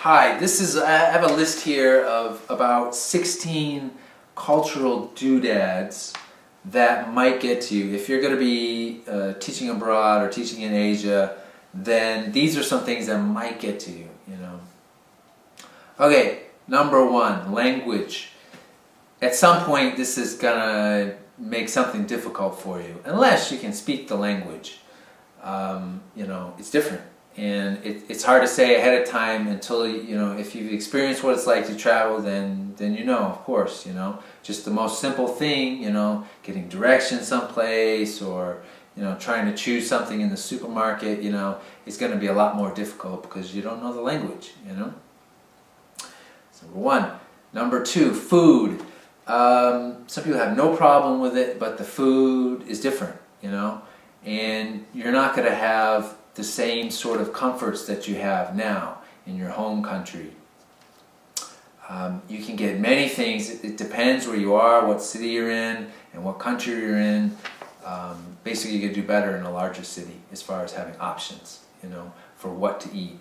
Hi, I have a list here of about 16 cultural doodads that might get to you. If you're going to be teaching abroad or teaching in Asia, then these are some things that might get to you, Okay, number one, language. At some point this is going to make something difficult for you, unless you can speak the language. It's different. And it's hard to say ahead of time until, if you've experienced what it's like to travel, then of course, just the most simple thing, getting directions someplace or, trying to choose something in the supermarket, is going to be a lot more difficult because you don't know the language, That's number one. Number two, food. Some people have no problem with it, but the food is different, and you're not going to have the same sort of comforts that you have now in your home country. You can get many things. It depends where you are, what city you're in, and what country you're in. Basically, you can do better in a larger city as far as having options, for what to eat.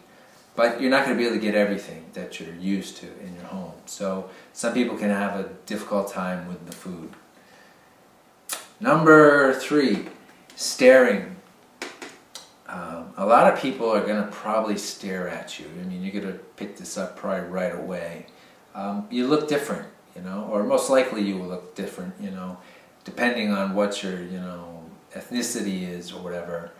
But you're not going to be able to get everything that you're used to in your home. So some people can have a difficult time with the food. Number three, staring. A lot of people are going to probably stare at you. You're going to pick this up probably right away. You look different, or most likely you will look different, depending on what your, ethnicity is or whatever.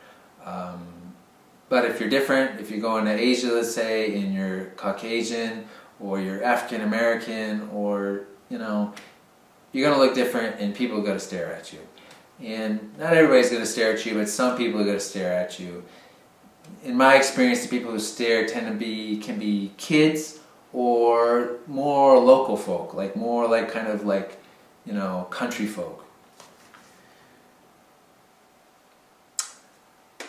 But if you're different, if you're going to Asia, let's say, and you're Caucasian or you're African American, or, you're going to look different and people are going to stare at you. And not everybody's going to stare at you, but some people are going to stare at you. In my experience, the people who stare can be kids or more local folk, more like country folk.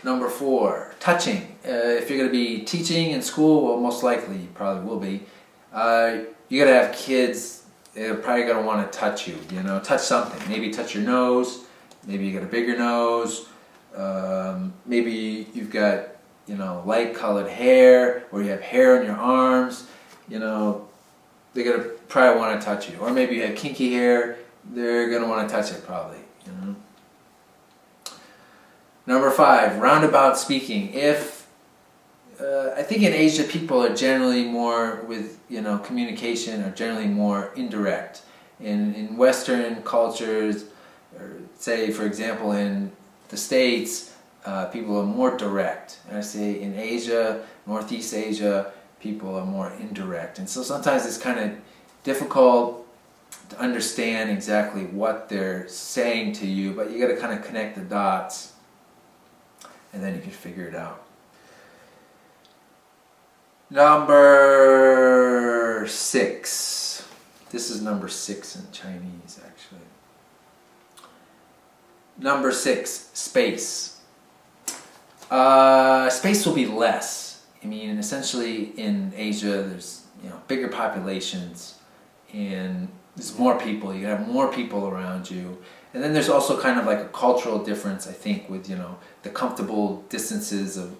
Number four, touching. If you're going to be teaching in school, well, most likely you probably will be. You're going to have kids. They're probably going to want to touch you. Touch something. Maybe touch your nose. Maybe you got a bigger nose. Maybe you've got light colored hair, or you have hair on your arms. They're going to probably want to touch you. Or maybe you have kinky hair. They're going to want to touch it probably. Number five, roundabout speaking. I think in Asia people are generally more with, communication are generally more indirect. In Western cultures, or say for example in the States, people are more direct. And I say in Asia, Northeast Asia, people are more indirect. And so sometimes it's kind of difficult to understand exactly what they're saying to you, but you got to kind of connect the dots and then you can figure it out. Number six. This is number 6 in Chinese, actually. Number 6, space. Space will be less. Essentially in Asia, there's bigger populations, and there's more people. You have more people around you, and then there's also kind of like a cultural difference, I think, with the comfortable distances of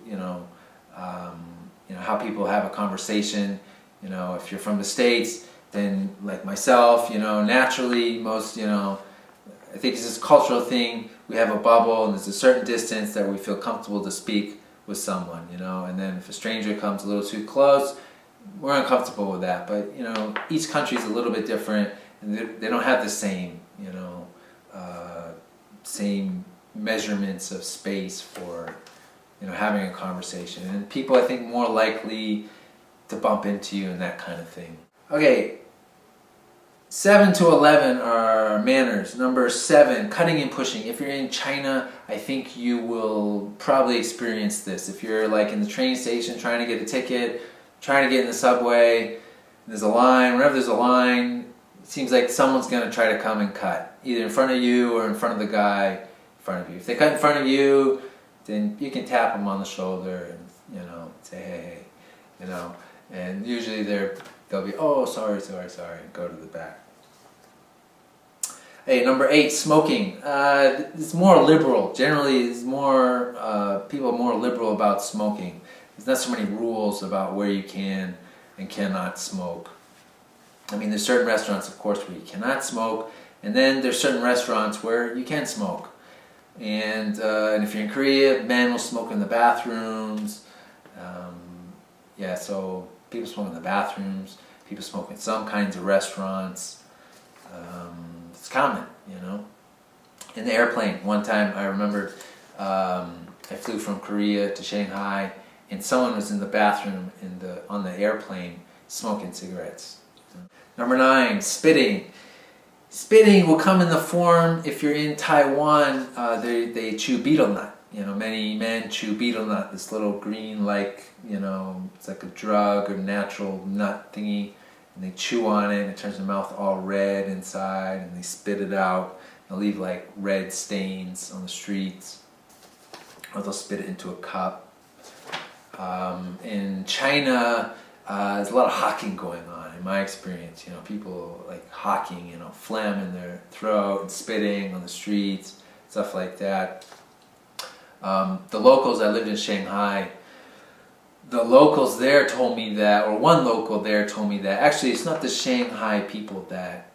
how people have a conversation. If you're from the States, then like myself, naturally most, I think it's this cultural thing. We have a bubble and there's a certain distance that we feel comfortable to speak with someone, and then if a stranger comes a little too close, we're uncomfortable with that. But, each country is a little bit different, and they don't have the same, same measurements of space for, having a conversation. And people, I think, more likely to bump into you and that kind of thing. Okay, 7 to 11 are manners. Number 7, cutting and pushing. If you're in China, I think you will probably experience this. If you're like in the train station trying to get a ticket, trying to get in the subway, there's a line. Whenever there's a line, it seems like someone's going to try to come and cut, either in front of you or in front of the guy in front of you. If they cut in front of you, then you can tap them on the shoulder and say hey, and usually they'll be, oh, sorry, and go to the back. Hey, number 8, smoking. It's more liberal. Generally, it's more people are more liberal about smoking. There's not so many rules about where you can and cannot smoke. I mean, there's certain restaurants, of course, where you cannot smoke, and then there's certain restaurants where you can smoke. And if you're in Korea, men will smoke in the bathrooms. Yeah, so people smoke in the bathrooms. People smoke in some kinds of restaurants. It's common, you know. In the airplane, one time I remember I flew from Korea to Shanghai, and someone was in the bathroom on the airplane smoking cigarettes. Number 9, spitting. Spitting will come in the form, if you're in Taiwan, they chew betel nut. You know, many men chew betel nut, this little green, like, you know, it's like a drug or natural nut thingy, and they chew on it, and it turns their mouth all red inside, and they spit it out. They'll leave like red stains on the streets, or they'll spit it into a cup. In China, there's a lot of hawking going on. In my experience, you know, people like hawking, you know, phlegm in their throat and spitting on the streets, stuff like that. The locals, I lived in Shanghai, the locals there told me that, or one local there told me that, actually it's not the Shanghai people that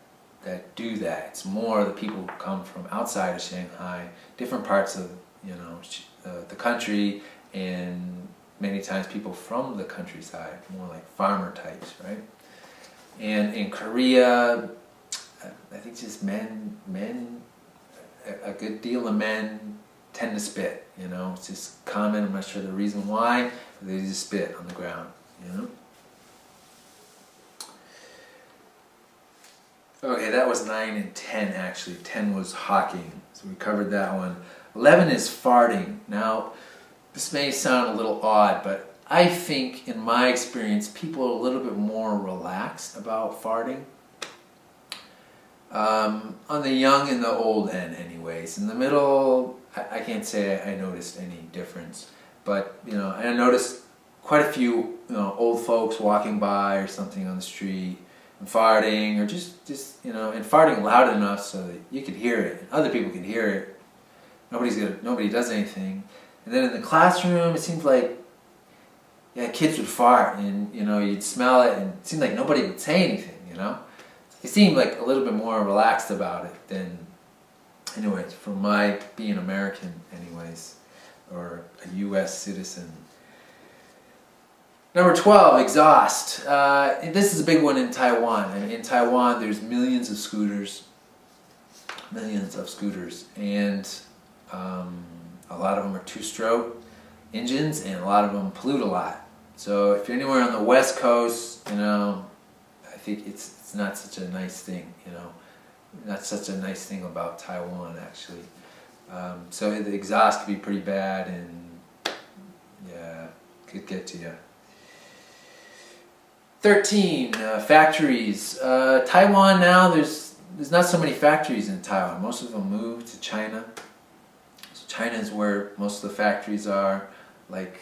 do that. It's more the people who come from outside of Shanghai, different parts of, you know, the country, and many times people from the countryside, more like farmer types, right? And in Korea, I think just men, a good deal of men tend to spit, you know. It's just common. I'm not sure the reason why, but they just spit on the ground, you know. Okay, that was 9 and 10 actually. 10 was hawking, so we covered that one. 11 is farting. Now, this may sound a little odd, but I think in my experience, people are a little bit more relaxed about farting. On the young and the old end anyways. In the middle, I can't say I noticed any difference. But, you know, I noticed quite a few, you know, old folks walking by or something on the street and farting, or just you know, and farting loud enough so that you could hear it, and other people could hear it. Nobody does anything. And then in the classroom, it seems like, yeah, kids would fart, and, you know, you'd smell it, and it seemed like nobody would say anything, you know. They seemed like a little bit more relaxed about it than, anyways, from my being American, anyways, or a U.S. citizen. Number 12, exhaust. This is a big one in Taiwan. I mean, in Taiwan, there's millions of scooters, and a lot of them are two-stroke engines, and a lot of them pollute a lot. So if you're anywhere on the West Coast, you know, I think it's not such a nice thing, you know, not such a nice thing about Taiwan, actually. So the exhaust can be pretty bad, and yeah, could get to you. 13, factories. Taiwan now, there's not so many factories in Taiwan. Most of them moved to China. So China is where most of the factories are, like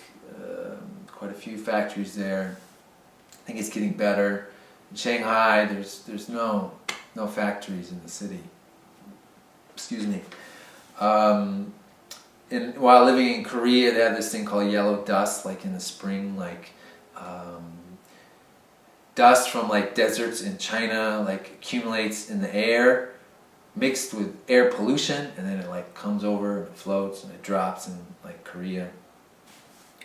quite a few factories there. I think it's getting better. In Shanghai, there's no factories in the city. Excuse me. And while living in Korea, they have this thing called yellow dust, like in the spring, like dust from like deserts in China like accumulates in the air, mixed with air pollution, and then it like comes over and floats and it drops in like Korea.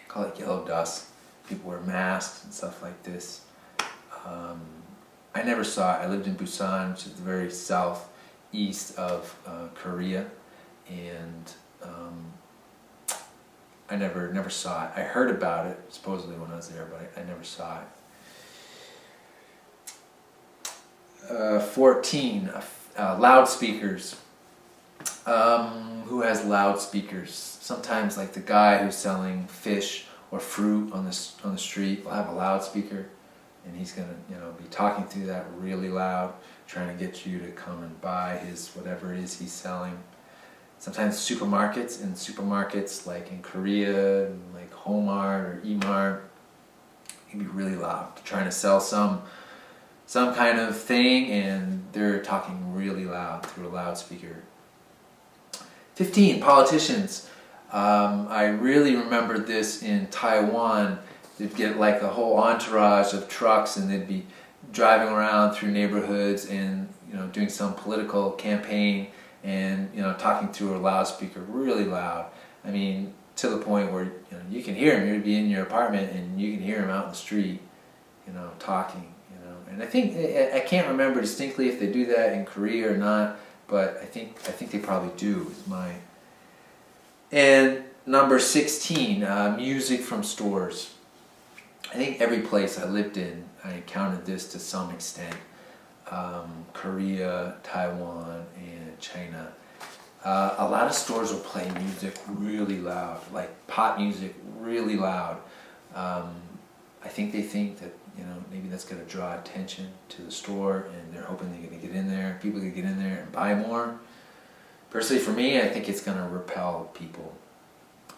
Call it yellow dust. People wear masks and stuff like this. I never saw it. I lived in Busan, which is the very southeast of Korea, and I never saw it. I heard about it supposedly when I was there, but I never saw it. 14, loudspeakers. Who has loudspeakers? Sometimes, like the guy who's selling fish or fruit on the street will have a loudspeaker, and he's gonna, you know, be talking through that really loud, trying to get you to come and buy his whatever it is he's selling. Sometimes supermarkets like in Korea, like Homart or Emart, can be really loud, trying to sell some kind of thing, and they're talking really loud through a loudspeaker. 15, politicians. I really remember this in Taiwan. they'd get like a whole entourage of trucks, and they'd be driving around through neighborhoods and doing some political campaign, and talking through a loudspeaker really loud. I mean, to the point where you can hear them. You'd be in your apartment and you can hear them out in the street, talking. And I think I can't remember distinctly if they do that in Korea or not, but I think they probably do. Is my and number 16, music from stores. I think every place I lived in, I encountered this to some extent. Korea, Taiwan, and China. A lot of stores will play music really loud, like pop music really loud. I think they think that maybe that's going to draw attention to the store, and they're hoping they're going to get in there. People can get in there and buy more. Personally, for me, I think it's going to repel people.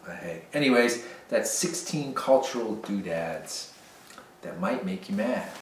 But hey, anyways, that's 16 cultural doodads that might make you mad.